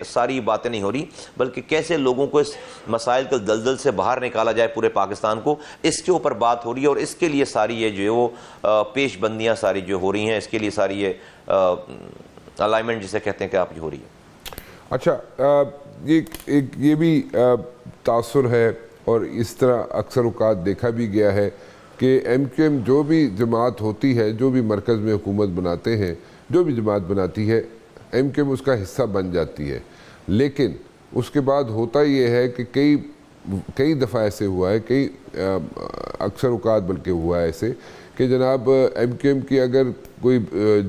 ساری باتیں نہیں ہو رہی, بلکہ کیسے لوگوں کو اس مسائل کے دلدل سے باہر نکالا جائے پورے پاکستان کو, اس کے اوپر بات ہو رہی ہے. اور اس کے لیے ساری یہ جو ہے وہ پیش بندیاں ساری جو ہو رہی ہیں, اس کے لیے ساری یہ الائنمنٹ جسے کہتے ہیں کہ آپ جو ہو رہی ہے. اچھا, یہ بھی تاثر ہے, اور اس طرح اکثر اوقات دیکھا بھی گیا ہے کہ ایم کیو ایم جو بھی جماعت ہوتی ہے, جو بھی مرکز میں حکومت بناتے ہیں, جو بھی جماعت بناتی ہے, ایم کیو ایم اس کا حصہ بن جاتی ہے. لیکن اس کے بعد ہوتا یہ ہے کہ کئی دفعہ ایسے ہوا ہے, اکثر اوقات بلکہ ہوا ہے ایسے کہ جناب ایم کیو ایم کی اگر کوئی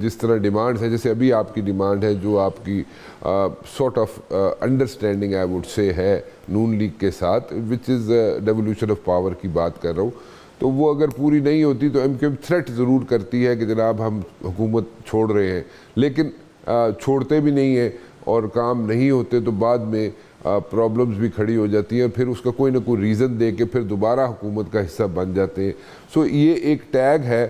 جس طرح ڈیمانڈ ہے, جیسے ابھی آپ کی ڈیمانڈ ہے جو آپ کی sort of understanding I would say ہے نون لیگ کے ساتھ, وچ از ڈیولوشن آف پاور کی بات کر رہا ہوں, تو وہ اگر پوری نہیں ہوتی تو ایم کیو ایم تھریٹ ضرور کرتی ہے کہ جناب ہم حکومت چھوڑ رہے ہیں. لیکن چھوڑتے بھی نہیں ہیں, اور کام نہیں ہوتے تو بعد میں پرابلمز بھی کھڑی ہو جاتی ہیں, اور پھر اس کا کوئی نہ کوئی ریزن دے کے پھر دوبارہ حکومت کا حصہ بن جاتے ہیں. سو یہ ایک ٹیگ ہے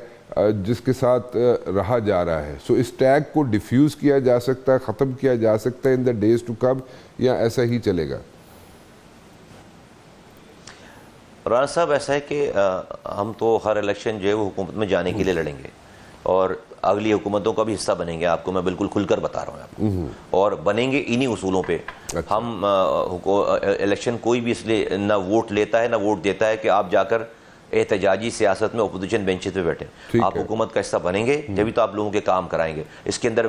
جس کے ساتھ رہا جا رہا ہے. سو اس ٹیگ کو ڈیفیوز کیا جا سکتا ہے, ختم کیا جا سکتا ہے ان دا ڈیز ٹو کم, یا ایسا ہی چلے گا؟ رانا صاحب, ایسا ہے کہ ہم تو ہر الیکشن جو ہے وہ حکومت میں جانے کے لیے لڑیں گے, اور اگلی حکومتوں کا بھی حصہ بنیں گے. آپ کو میں بالکل کھل کر بتا رہا ہوں آپ کو, اور بنیں گے انہی اصولوں پہ. ہم الیکشن کوئی بھی اس لیے نہ ووٹ لیتا ہے نہ ووٹ دیتا ہے کہ آپ جا کر احتجاجی سیاست میں اپوزیشن بینچز پہ بیٹھے. آپ حکومت کا حصہ بنیں گے جبھی تو آپ لوگوں کے کام کرائیں گے. اس کے اندر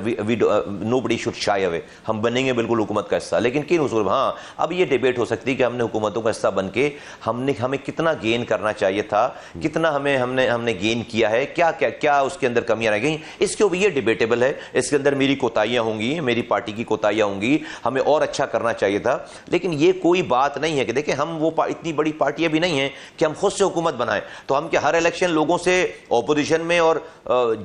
نو بڈی شوڈ شائی اوے, ہم بنیں گے بالکل حکومت کا حصہ. لیکن کن اصول؟ ہاں, اب یہ ڈیبیٹ ہو سکتی ہے کہ ہم نے حکومتوں کا حصہ بن کے ہمیں کتنا گین کرنا چاہیے تھا, کتنا ہم نے گین کیا ہے, کیا اس کے اندر کمیاں رہ گئیں. اس کے اوپر یہ ڈیبیٹیبل ہے. اس کے اندر میری کوتاہیاں ہوں گی, میری پارٹی کی کوتاہیاں ہوں گی, ہمیں اور اچھا کرنا چاہیے تھا. لیکن یہ کوئی بات نہیں ہے کہ دیکھیں ہم وہ اتنی بڑی پارٹیاں بھی نہیں ہیں کہ ہم خود سے حکومت بنا بنائیں. تو ہم کیا ہر الیکشن لوگوں سے اپوزیشن میں اور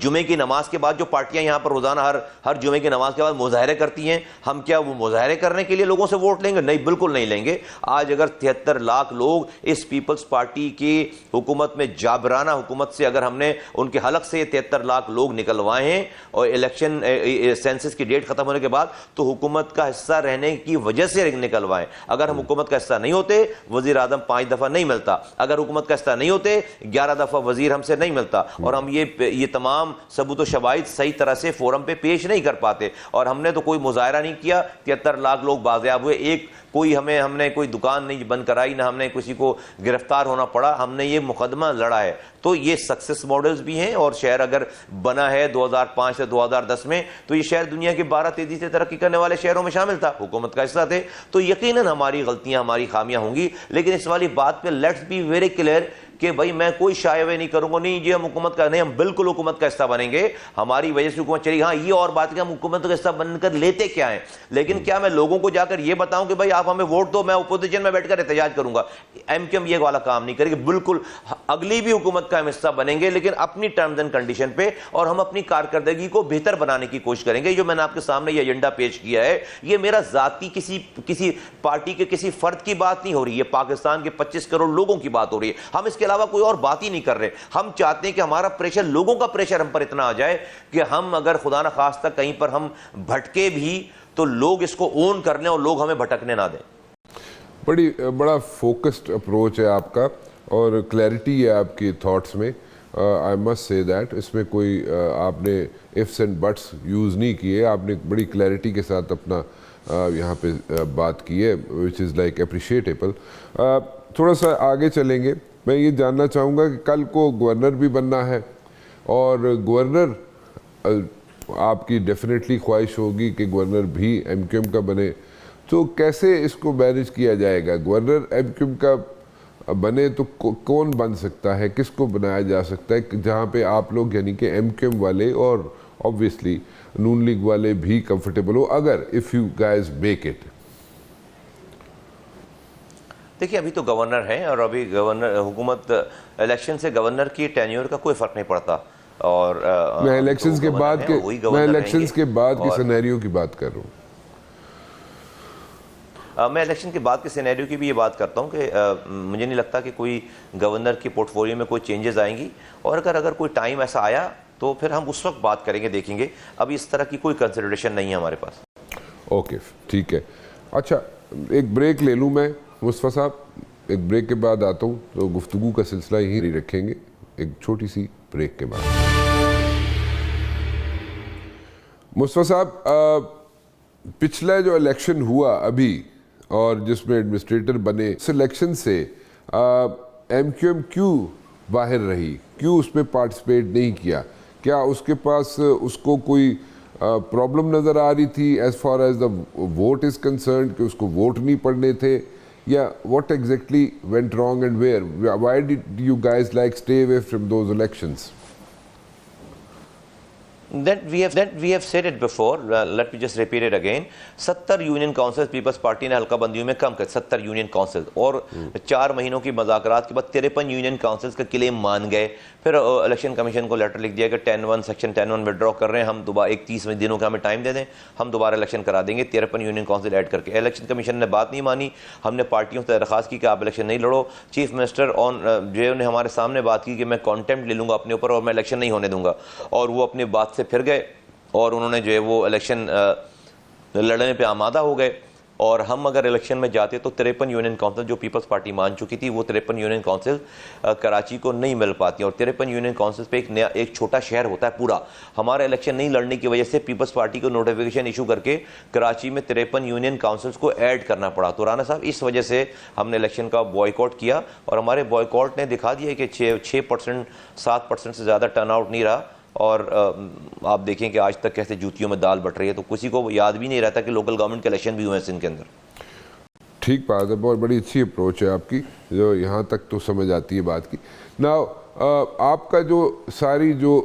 جمعے کی نماز کے بعد جو پارٹیاں یہاں پر روزانہ ہر جمعے کی نماز کے بعد مظاہرے کرتی ہیں, ہم کیا وہ مظاہرے کرنے کے لیے لوگوں سے ووٹ لیں گے؟ نہیں, بالکل نہیں لیں گے. آج اگر 73 لاکھ لوگ اس پیپلز پارٹی کی حکومت میں, جابرانہ حکومت سے, اگر ہم نے ان کے حلق سے 73 لاکھ لوگ نکلوائے ہیں اور الیکشن سینسس کی ڈیٹ ختم ہونے کے بعد, تو حکومت کا حصہ رہنے کی وجہ سے نکلوائیں. اگر ہم حکومت کا حصہ نہیں ہوتے, وزیر اعظم 5 دفعہ نہیں ملتا. اگر حکومت کا حصہ نہیں ہوتے, 11 دفعہ وزیر ہم سے نہیں ملتا. اور ہم یہ تمام ثبوت و شواہد صحیح طرح سے فورم پہ پیش نہیں کر پاتے. اور ہم نے تو کوئی مظاہرہ نہیں کیا, 73 لاکھ لوگ بازیاب ہوئے, ہم نے کوئی دکان نہیں بند کرائی, نہ ہم نے کسی کو گرفتار ہونا پڑا. ہم نے یہ مقدمہ لڑا ہے. تو یہ سکسیس ماڈلز بھی ہیں. اور شہر اگر بنا ہے 2005 سے 2010 میں, تو یہ شہر دنیا کے 12 تیزی سے ترقی کرنے والے شہروں میں شامل تھا, حکومت کا حصہ تھے. تو یقیناً ہماری غلطیاں, ہماری خامیاں ہوں گی. لیکن اس والی بات پہ لیٹس بی ویری کلیئر کہ بھائی میں کوئی شائع نہیں کروں گا, نہیں جی ہم حکومت کا نہیں, ہم بالکل حکومت کا حصہ بنیں گے, ہماری وجہ سے حکومت چلی. ہاں یہ اور بات ہے کہ ہم حکومت کا حصہ بن کر لیتے کیا ہیں, لیکن کیا میں لوگوں کو جا کر یہ بتاؤں کہ بھائی آپ ہمیں ووٹ دو, میں اپوزیشن میں بیٹھ کر احتجاج کروں گا؟ ایم کیو ایم یہ والا کام نہیں کرے گی. بالکل اگلی بھی حکومت کا ہم حصہ بنیں گے, لیکن اپنی ٹرمز اینڈ کنڈیشن پہ, اور ہم اپنی کارکردگی کو بہتر بنانے کی کوشش کریں گے. جو میں نے آپ کے سامنے یہ ایجنڈا پیش کیا ہے, یہ میرا ذاتی کسی پارٹی کے کسی فرد کی بات نہیں ہو رہی, یہ پاکستان کے 25 کروڑ لوگوں کی بات ہو رہی ہے. ہم اس کے علاوہ کوئی اور بات ہی نہیں کر رہے. ہم چاہتے ہیں کہ ہمارا پریشر, لوگوں کا پریشر ہم پر اتنا آ جائے کہ ہم اگر خدا نخواستہ کہیں پر ہم بھٹکے بھی, تو لوگ اس کو اون کر لیں اور لوگ ہمیں بھٹکنے نہ دیں. بڑا فوکسڈ اپروچ ہے آپ کا, اور کلیئرٹی ہے آپ کی تھاٹس میں. آئی مسٹ سے دیٹ اس میں کوئی آپ نے ifs اینڈ بٹس یوز نہیں کیے, آپ نے بڑی کلیئرٹی کے ساتھ اپنا یہاں پہ بات کی ہے, وچ از لائک اپریشیٹیبل. تھوڑا سا آگے چلیں گے. میں یہ جاننا چاہوں گا کہ کل کو گورنر بھی بننا ہے, اور گورنر آپ کی ڈیفینیٹلی خواہش ہوگی کہ گورنر بھی ایم کیو ایم کا بنے. تو کیسے اس کو مینیج کیا جائے گا؟ گورنر ایم کیو ایم کا بنے تو کون بن سکتا ہے, کس کو بنایا جا سکتا ہے جہاں پہ آپ لوگ یعنی کہ ایم کیو ایم والے اور obviously نون لیگ والے بھی کمفرٹیبل ہو, اگر if you guys make it؟ دیکھیے ابھی تو گورنر ہیں, اور ابھی گورنر حکومت الیکشن سے گورنر کی ٹینیور کا کوئی فرق نہیں پڑتا. اور میں الیکشنز کے بعد کی سینیریو کی بات کر رہا ہوں. میں الیکشن کے بعد کے سینیریو کی بھی یہ بات کرتا ہوں کہ مجھے نہیں لگتا کہ کوئی گورنر کی پورٹ فولیو میں کوئی چینجز آئیں گی, اور اگر کوئی ٹائم ایسا آیا تو پھر ہم اس وقت بات کریں گے, دیکھیں گے. ابھی اس طرح کی کوئی کنسیڈریشن نہیں ہے ہمارے پاس. اوکے ٹھیک ہے. اچھا ایک بریک لے لوں میں مصطفیٰ صاحب, ایک بریک کے بعد آتا ہوں. تو گفتگو کا سلسلہ یہیں رکھیں گے ایک چھوٹی سی بریک کے بعد. مصطفیٰ صاحب, پچھلا جو الیکشن ہوا ابھی اور جس میں ایڈمنسٹریٹر بنے, اس الیکشن سے ایم کیو ایم کیوں باہر رہی, کیوں اس میں پارٹیسپیٹ نہیں کیا؟ کیا اس کے پاس اس کو کوئی پرابلم نظر آ رہی تھی as far as the vote is concerned, کہ اس کو ووٹ نہیں پڑنے تھے, یا what exactly went wrong and where? Why did you guys like stay away from those elections? That we have said it before. Let me just repeat it again. 70 union council Peoples Party نے حلقہ بندیوں میں کم کر, 70 union council, اور 4 مہینوں کی مذاکرات کے بعد 53 یونین کاؤنسلز کا کلیم مان گئے. پھر الیکشن کمیشن کو لیٹر لکھ دیا کہ 10(1) سیکشن 10(1) وڈرا کر رہے ہیں, ہم دوبارہ 30 دنوں کا ہمیں ٹائم دے دیں, ہم دوبارہ الیکشن کرا دیں گے 53 یونین کاؤنسل ایڈ کر کے. الیکشن کمیشن نے بات نہیں مانی. ہم نے پارٹیوں سے درخواست کی کہ آپ الیکشن نہیں لڑو. چیف منسٹر جو نے ہمارے سامنے بات کی کہ میں کانٹیمپٹ لے لوں گا اپنے اوپر اور میں الیکشن نہیں ہونے دوں گا, اور وہ اپنی بات سے پھر گئے, اور انہوں نے جو ہے وہ الیکشن لڑنے پہ آمادہ ہو گئے. اور ہم اگر الیکشن میں جاتے تو 53 یونین کاؤنسل جو پیپلز پارٹی مان چکی تھی, وہ 53 یونین کاؤنسل کراچی کو نہیں مل پاتی. اور 53 یونین کاؤنسل پہ ایک چھوٹا شہر ہوتا ہے پورا. ہمارا الیکشن نہیں لڑنے کی وجہ سے پیپلز پارٹی کو نوٹیفیکیشن ایشو کر کے کراچی میں 53 یونین کاؤنسلز کو ایڈ کرنا پڑا. تو رانا صاحب اس وجہ سے ہم نے الیکشن کا بوائیکاٹ کیا, اور ہمارے بوائیکاٹ نے دکھا دیا کہ 6% 7% سے زیادہ ٹرن آؤٹ نہیں رہا. اور آپ دیکھیں کہ آج تک کیسے جوتیوں میں دال بٹ رہی ہے, تو کسی کو یاد بھی نہیں رہتا کہ لوکل گورنمنٹ کے الیکشن بھی ہوئے ہیں سندھ کے اندر. ٹھیک بات ہے, بہت بڑی اچھی اپروچ ہے آپ کی, جو یہاں تک تو سمجھ آتی ہے بات کی. ناؤ آپ کا جو ساری جو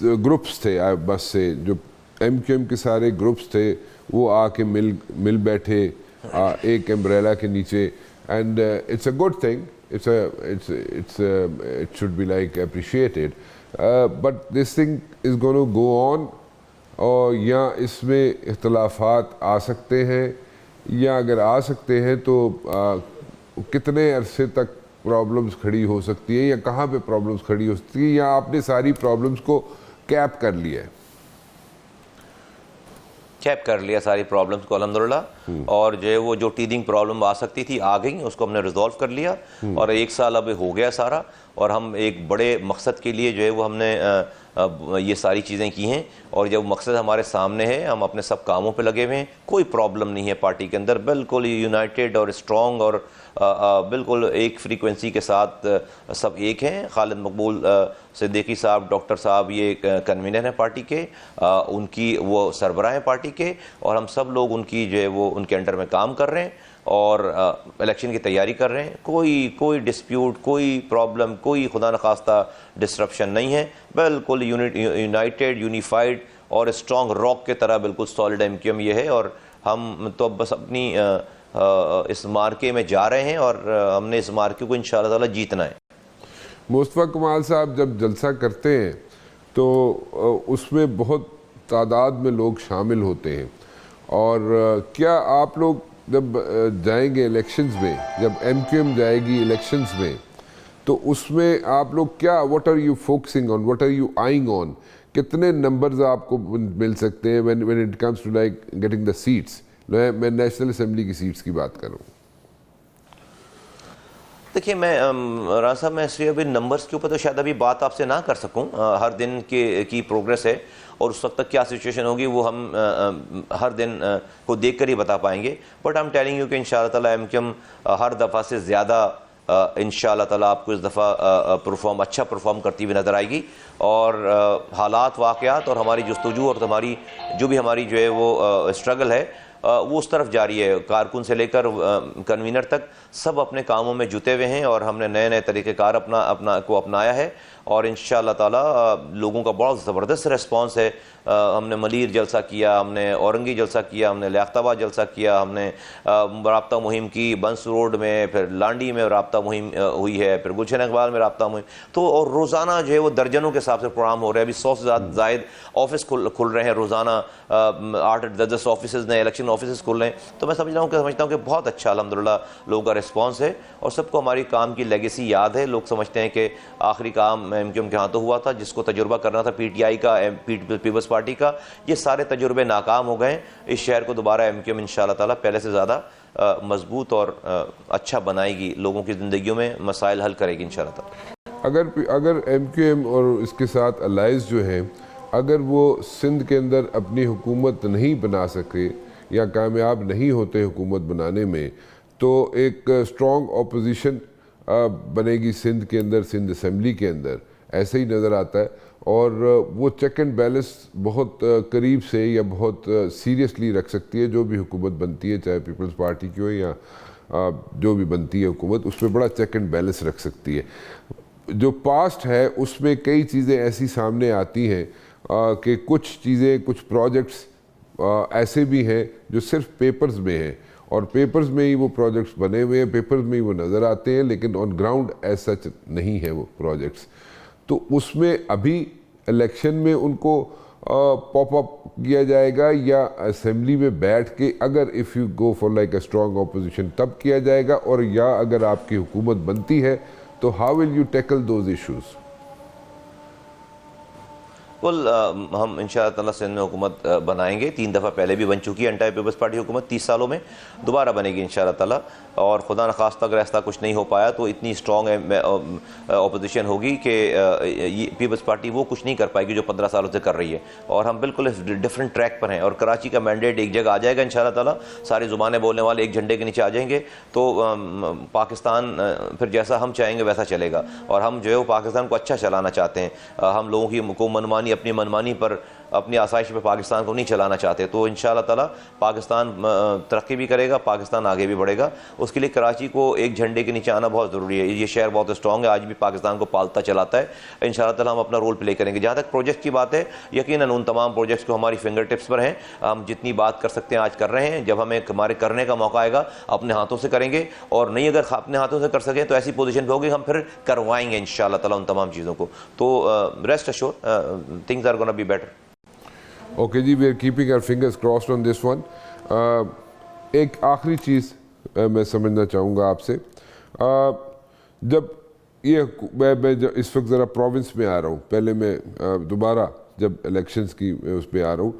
گروپس تھے بس سے, جو ایم کیو ایم کے سارے گروپس تھے, وہ آ کے مل بیٹھے ایک امبریلا کے نیچے, and it's a good thing. it should be like appreciated, but this thing is going to go on, اور یا اس میں اختلافات آ سکتے ہیں, یا اگر آ سکتے ہیں تو کتنے عرصے تک پرابلمز کھڑی ہو سکتی ہے, یا کہاں پہ پرابلمز کھڑی ہو سکتی ہے, یا آپ نے ساری پرابلمز کو کیپ کر لیا ہے؟ کیپ کر لیا ساری پرابلمس کو الحمدللہ, اور جو ہے وہ جو ٹیدنگ پرابلم آ سکتی تھی آ گئیں, اس کو ہم نے ریزولو کر لیا, اور 1 سال اب ہو گیا سارا, اور ہم ایک بڑے مقصد کے لیے جو ہے وہ ہم نے یہ ساری چیزیں کی ہیں, اور جب مقصد ہمارے سامنے ہے ہم اپنے سب کاموں پہ لگے ہوئے ہیں. کوئی پرابلم نہیں ہے پارٹی کے اندر, بالکل یونائٹیڈ اور اسٹرانگ, اور بالکل ایک فریکوینسی کے ساتھ سب ایک ہیں. خالد مقبول صدیقی صاحب, ڈاکٹر صاحب یہ کنوینر ہیں پارٹی کے, ان کی وہ سربراہ ہیں پارٹی کے, اور ہم سب لوگ ان کی جو ہے وہ ان کے انڈر میں کام کر رہے ہیں اور الیکشن کی تیاری کر رہے ہیں. کوئی ڈسپیوٹ, کوئی پرابلم, کوئی خدا نخواستہ ڈسرپشن نہیں ہے. بالکل یونائٹیڈ, یونیفائڈ اور اسٹرانگ راک کے طرح بالکل سالڈ ایم کیو ایم یہ ہے, اور ہم تو بس اپنی اس مارکے میں جا رہے ہیں, اور ہم نے اس مارکے کو انشاءاللہ تعالی جیتنا ہے. مصطفیٰ کمال صاحب جب جلسہ کرتے ہیں تو اس میں بہت تعداد میں لوگ شامل ہوتے ہیں, اور کیا آپ لوگ جب جائیں گے الیکشنز میں, جب ایم کیو ایم جائے گی الیکشنز میں, تو اس میں آپ لوگ کیا, what are you focusing on, what are you eyeing on, کتنے نمبرز آپ کو مل سکتے ہیں when it comes to like getting the seats؟ میں نیشنل اسمبلی کی سیٹس کی بات کروں. دیکھیے میں رانا صاحب, میں اس لیے ابھی نمبرز کے اوپر تو شاید ابھی بات آپ سے نہ کر سکوں. ہر دن کی پروگرس ہے, اور اس وقت تک کیا سچویشن ہوگی وہ ہم ہر دن کو دیکھ کر ہی بتا پائیں گے. But I am telling you کہ انشاءاللہ تعالیٰ ایم کیو ایم ہر دفعہ سے زیادہ انشاءاللہ تعالیٰ آپ کو اس دفعہ اچھا پرفارم کرتی ہوئی نظر آئے گی, اور حالات, واقعات اور ہماری جستجو اور ہماری جو بھی ہماری جو ہے وہ اسٹرگل ہے وہ اس طرف جاری ہے. کارکن سے لے کر کنوینر تک سب اپنے کاموں میں جتے ہوئے ہیں, اور ہم نے نئے طریقہ کار اپنایا ہے, اور انشاءاللہ تعالیٰ لوگوں کا بہت زبردست ریسپانس ہے. ہم نے ملیر جلسہ کیا, ہم نے اورنگی جلسہ کیا, ہم نے لیاقت آباد جلسہ کیا, ہم نے رابطہ مہم کی بنس روڈ میں, پھر لانڈی میں رابطہ مہم ہوئی ہے, پھر گلشن اقبال میں رابطہ مہم. تو اور روزانہ جو ہے وہ درجنوں کے حساب سے پروگرام ہو رہے ہیں. ابھی 100 سے زائد آفس کھل رہے ہیں روزانہ, 8-10 آفیسز نئے الیکشن آفیسز کھل رہے ہیں. تو میں سمجھتا ہوں کہ بہت اچھا الحمدللہ لوگوں کا رسپانس ہے, اور سب کو ہماری کام کی لیگیسی یاد ہے. لوگ سمجھتے ہیں کہ آخری کام ایم کیو ایم کے ہاتھوں ہوا تھا, جس کو تجربہ کرنا تھا پی ٹی آئی کا, پیپلز پارٹی کا, یہ سارے تجربے ناکام ہو گئے. اس شہر کو دوبارہ ایم کیو ایم انشاءاللہ تعالیٰ پہلے سے زیادہ مضبوط اور اچھا بنائے گی, لوگوں کی زندگیوں میں مسائل حل کرے گی انشاءاللہ تعالیٰ. اگر ایم کیو ایم اور اس کے ساتھ الائز جو ہیں, اگر وہ سندھ کے اندر اپنی حکومت نہیں بنا سکے یا کامیاب نہیں ہوتے حکومت بنانے میں, تو ایک اسٹرانگ اپوزیشن بنے گی سندھ کے اندر, سندھ اسمبلی کے اندر, ایسے ہی نظر آتا ہے. اور وہ چیک اینڈ بیلنس بہت قریب سے یا بہت سیریسلی رکھ سکتی ہے جو بھی حکومت بنتی ہے, چاہے پیپلز پارٹی کی ہو یا جو بھی بنتی ہے حکومت, اس پہ بڑا چیک اینڈ بیلنس رکھ سکتی ہے. جو پاسٹ ہے اس میں کئی چیزیں ایسی سامنے آتی ہیں کہ کچھ چیزیں, کچھ پروجیکٹس ایسے بھی ہیں جو صرف پیپرز میں ہیں, اور پیپرز میں ہی وہ پروجیکٹس بنے ہوئے ہیں, پیپرز میں ہی وہ نظر آتے ہیں, لیکن آن گراؤنڈ ایز سچ نہیں ہے وہ پروجیکٹس. تو اس میں ابھی الیکشن میں ان کو پاپ اپ کیا جائے گا, یا اسمبلی میں بیٹھ کے اگر if you go for like a strong opposition تب کیا جائے گا, اور یا اگر آپ کی حکومت بنتی ہے تو how will you tackle those issues? ہم انشاءاللہ تعالیٰ سندھ میں حکومت بنائیں گے. 3 دفعہ پہلے بھی بن چکی ہے انٹائی پیپلز پارٹی حکومت, 30 سالوں میں دوبارہ بنے گی انشاءاللہ تعالیٰ. اور خدا نخواستہ اگر ایسا کچھ نہیں ہو پایا تو اتنی اسٹرانگ اپوزیشن ہوگی کہ پیپلز پارٹی وہ کچھ نہیں کر پائے گی جو 15 سالوں سے کر رہی ہے. اور ہم بالکل ڈفرینٹ ٹریک پر ہیں, اور کراچی کا مینڈیٹ ایک جگہ آ جائے گا انشاءاللہ تعالیٰ. ساری زبانیں بولنے والے ایک جھنڈے کے نیچے آ جائیں گے, تو پاکستان پھر جیسا ہم چاہیں گے ویسا چلے گا. اور ہم جو ہے وہ پاکستان کو اچھا چلانا چاہتے ہیں. ہم لوگوں کی منمانی, اپنی منمانی پر اپنی آسائش پہ پاکستان کو نہیں چلانا چاہتے. تو انشاءاللہ تعالیٰ پاکستان ترقی بھی کرے گا, پاکستان آگے بھی بڑھے گا. اس کے لیے کراچی کو ایک جھنڈے کے نیچے آنا بہت ضروری ہے. یہ شہر بہت اسٹرانگ ہے, آج بھی پاکستان کو پالتا چلاتا ہے. انشاءاللہ تعالیٰ ہم اپنا رول پلے کریں گے. جہاں تک پروجیکٹ کی بات ہے, یقیناً ان تمام پروجیکٹس کو ہماری فنگر ٹپس پر ہیں. ہم جتنی بات کر سکتے ہیں آج کر رہے ہیں. جب ہمیں ہمارے کرنے کا موقع آئے گا اپنے ہاتھوں سے کریں گے, اور نہیں اگر اپنے ہاتھوں سے کر سکیں تو ایسی پوزیشن پہ ہوگی ہم پھر کروائیں گے انشاءاللہ تعالیٰ ان تمام چیزوں کو. تو rest assured things are gonna be better. Okay جی, we are keeping our fingers crossed on this one. ایک آخری چیز میں سمجھنا چاہوں گا آپ سے. جب میں اس وقت ذرا پروونس میں آ رہا ہوں, پہلے میں دوبارہ جب الیکشنز کی اس پہ آ رہا ہوں,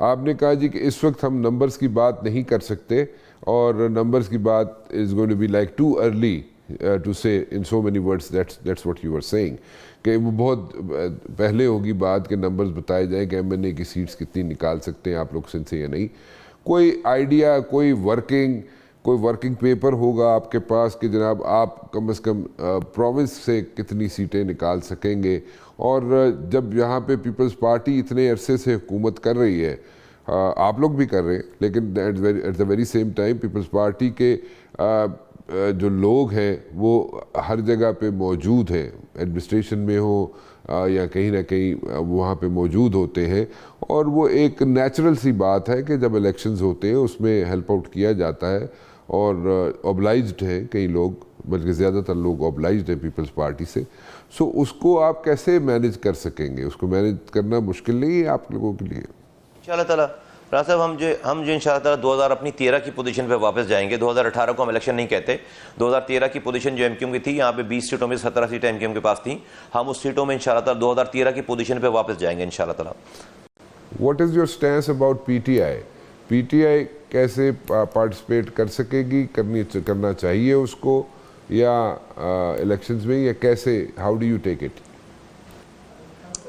آپ نے کہا جی کہ اس وقت ہم نمبرز کی بات نہیں کر سکتے, اور نمبرز کی بات is going to be like too early to say in so many words. That's what you are seeing, کہ وہ بہت پہلے ہوگی بات کہ نمبرز بتائے جائیں کہ ایم این اے کی سیٹس کتنی نکال سکتے ہیں آپ لوگ سندھ سے یا نہیں. کوئی آئیڈیا, کوئی ورکنگ پیپر ہوگا آپ کے پاس کہ جناب آپ کم از کم پروونس سے کتنی سیٹیں نکال سکیں گے؟ اور جب یہاں پہ پیپلز پارٹی اتنے عرصے سے حکومت کر رہی ہے, آپ لوگ بھی کر رہے ہیں, لیکن at the very same time Peoples Party کے جو لوگ ہیں وہ ہر جگہ پہ موجود ہیں, ایڈمنسٹریشن میں ہو یا کہیں نہ کہیں وہاں پہ موجود ہوتے ہیں, اور وہ ایک نیچرل سی بات ہے کہ جب الیکشنز ہوتے ہیں اس میں ہیلپ آؤٹ کیا جاتا ہے, اور اوبلائزڈ ہیں کئی لوگ, بلکہ زیادہ تر لوگ اوبلائزڈ ہیں پیپلز پارٹی سے. سو اس کو آپ کیسے مینیج کر سکیں گے؟ اس کو مینیج کرنا مشکل نہیں ہے آپ لوگوں کے لیے؟ انشاءاللہ تعالیٰ راز صاحب ہم جو انشاءاللہ تعالیٰ 2013 کی پوزیشن پہ واپس جائیں گے. 2018 کو ہم الیکشن نہیں کہتے. 2013 کی پوزیشن جو ایم کیو ایم کی تھی, یہاں پہ 20 سیٹوں میں 17 سیٹیں ایم کیو ایم کے پاس تھیں. ہم اس سیٹوں میں انشاءاللہ تعالیٰ 2013 کی پوزیشن پہ واپس جائیں گے انشاءاللہ تعالیٰ. What is your stance about P T I? P T I کیسے پارٹیسپیٹ کر سکے گی, کرنا چاہیے اس کو یا الیکشنز میں, یا کیسے, how do you take it?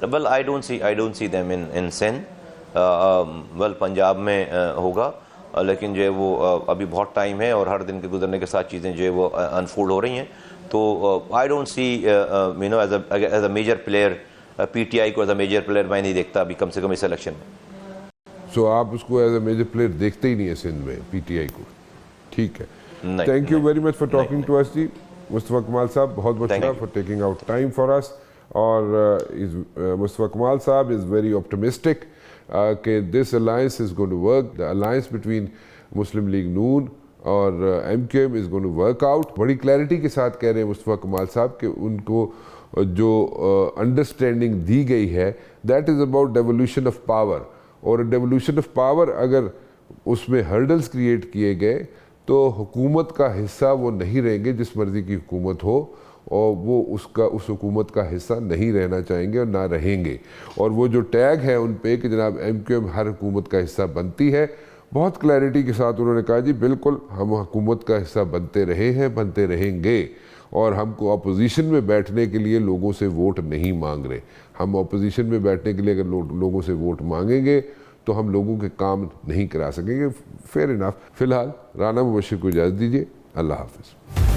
Well, I don't see them in Sindh. Well, Punjab میں ہوگا, لیکن جو ہے وہ ابھی بہت ٹائم ہے, اور ہر دن کے گزرنے کے ساتھ چیزیں جو ہے وہ انفولڈ ہو رہی ہیں. تو I don't see as a major player P T آئی کو ایز اے میجر پلیئر میں نہیں دیکھتا ابھی, کم سے کم اس الیکشن میں. سو آپ اس کو ایز اے میجر پلیئر دیکھتے ہی نہیں ہیں سندھ میں, پی ٹی آئی کو؟ ٹھیک ہے, thank you very much for talking to us جی. مصطفیٰ کمال صاحب بہت بہت شکریہ for taking out time for us. اور Mustafa Kamal Sahab is very optimistic کہ this alliance is going to work. The alliance between Muslim League Noon اور M Q M is going to work out. بڑی clarity کے ساتھ کہہ رہے ہیں مصطفیٰ کمال صاحب کہ ان کو جو انڈرسٹینڈنگ دی گئی ہے that is about devolution of power, اور ڈیولوشن آف پاور اگر اس میں ہرڈلز کریٹ کیے گئے تو حکومت کا حصہ وہ نہیں رہیں گے, جس مرضی کی حکومت ہو, اور وہ اس حکومت کا حصہ نہیں رہنا چاہیں گے اور نہ رہیں گے. اور وہ جو ٹیگ ہے ان پہ کہ جناب ایم کیو ایم ہر حکومت کا حصہ بنتی ہے, بہت کلیئرٹی کے ساتھ انہوں نے کہا جی بالکل ہم حکومت کا حصہ بنتے رہے ہیں, بنتے رہیں گے, اور ہم کو اپوزیشن میں بیٹھنے کے لیے لوگوں سے ووٹ نہیں مانگ رہے. ہم اپوزیشن میں بیٹھنے کے لیے اگر لوگوں سے ووٹ مانگیں گے تو ہم لوگوں کے کام نہیں کرا سکیں گے. Fair enough. فی الحال رانا مبشر کو اجازت دیجیے. اللہ حافظ.